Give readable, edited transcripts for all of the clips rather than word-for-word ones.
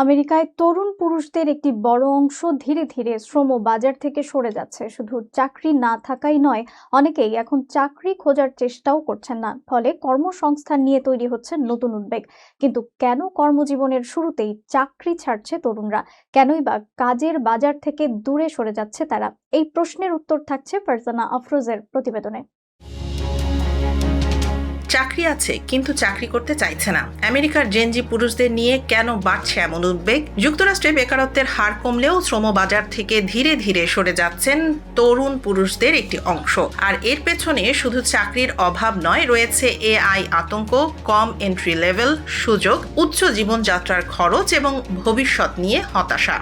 আমেরিকায় তরুণ পুরুষদের একটি বড় অংশ ধীরে ধীরে শ্রম বাজার থেকে সরে যাচ্ছে। শুধু চাকরি না থাকাই নয়, অনেকেই এখন চাকরি খোঁজার চেষ্টাও করছেন না। ফলে কর্মসংস্থান নিয়ে তৈরি হচ্ছে নতুন উদ্বেগ। কিন্তু কেন কর্মজীবনের শুরুতেই চাকরি ছাড়ছে তরুণরা? কেনই বা কাজের বাজার থেকে দূরে সরে যাচ্ছে তারা? এই প্রশ্নের উত্তর থাকছে ফারজানা আফরোজের প্রতিবেদনে। চাকরি আছে কিন্তু চাকরি করতে চাইছে না। আমেরিকার জেনজি পুরুষদের নিয়ে কেন বাড়ছে এমন উদ্বেগ? যুক্তরাষ্ট্রে বেকারত্বের হার কমলেও শ্রমবাজার থেকে ধীরে ধীরে সরে যাচ্ছেন তরুণ পুরুষদের একটি অংশ। আর এর পেছনে শুধু চাকরির অভাব নয়, রয়েছে এআই আতঙ্ক, কম এন্ট্রি লেভেল সুযোগ, উচ্চ জীবনযাত্রার খরচ এবং ভবিষ্যৎ নিয়ে হতাশা।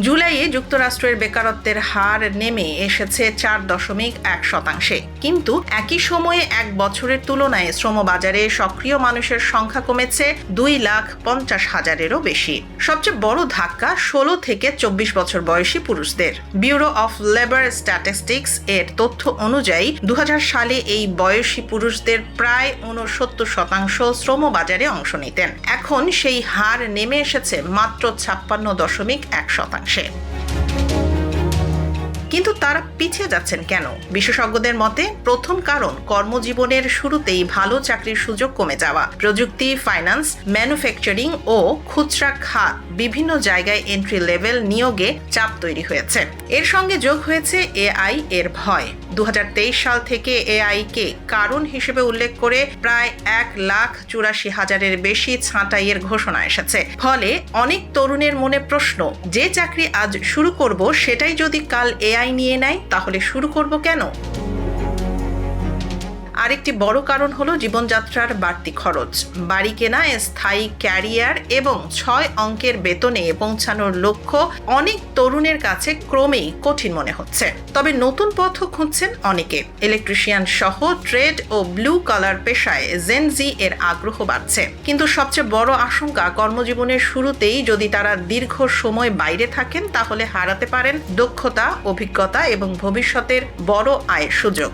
জুলাইয়ে যুক্তরাষ্ট্রের বেকারত্বের হার নেমে এসেছে 4.1%। কিন্তু একই সময়ে এক বছরের তুলনায় শ্রমবাজারে সক্রিয় মানুষের সংখ্যা কমেছে 2,50,000-এরও বেশি। সবচেয়ে বড় ধাক্কা 16 থেকে 24 বছর বয়সী পুরুষদের। ব্যুরো অফ লেবার স্ট্যাটিস্টিক্স এর তথ্য অনুযায়ী 2000 সালে এই বয়সী পুরুষদের প্রায় 69% শ্রমবাজারে অংশ নিতেন। এখন সেই হার নেমে এসেছে মাত্র 56.1%। কিন্তু তারা পিছিয়ে যাচ্ছেন কেন? বিশেষজ্ঞদের মতে প্রথম কারণ কর্মজীবনের শুরুতেই ভালো চাকরির সুযোগ কমে যাওয়া। প্রযুক্তি, ফাইন্যান্স, ম্যানুফ্যাকচারিং ও খুচরা খাত বিভিন্ন জায়গায় এন্ট্রি লেভেল নিয়োগে চাপ তৈরি হয়েছে। এর সঙ্গে যোগ হয়েছে এআই এর ভয়। 2023 সাল থেকে এআই কে কারণ হিসেবে উল্লেখ করে প্রায় 1,84,000-এর বেশি ছাঁটাইয়ের ঘোষণা এসেছে। ফলে অনেক তরুণের মনে প্রশ্ন, যে চাকরি আজ শুরু করব সেটাই যদি কাল এআই নিয়ে নেয়, তাহলে শুরু করব কেন? আরেকটি বড় কারণ হলো জীবনযাত্রার বাড়তি খরচ। বাড়ি কেনা, স্থায়ী ক্যারিয়ার এবং 6 অঙ্কের বেতনে পৌঁছানোর লক্ষ্য অনেক তরুণের কাছে ক্রমেই কঠিন মনে হচ্ছে। তবে নতুন পথও খুঁজছেন অনেকে। ইলেকট্রিশিয়ান সহ ট্রেড ও ব্লু কলার পেশায় জেন জি এর আগ্রহ বাড়ছে। কিন্তু সবচেয়ে বড় আশঙ্কা, কর্মজীবনের শুরুতেই যদি তারা দীর্ঘ সময় বাইরে থাকেন, তাহলে হারাতে পারেন দক্ষতা, অভিজ্ঞতা এবং ভবিষ্যতের বড় আয়ের সুযোগ।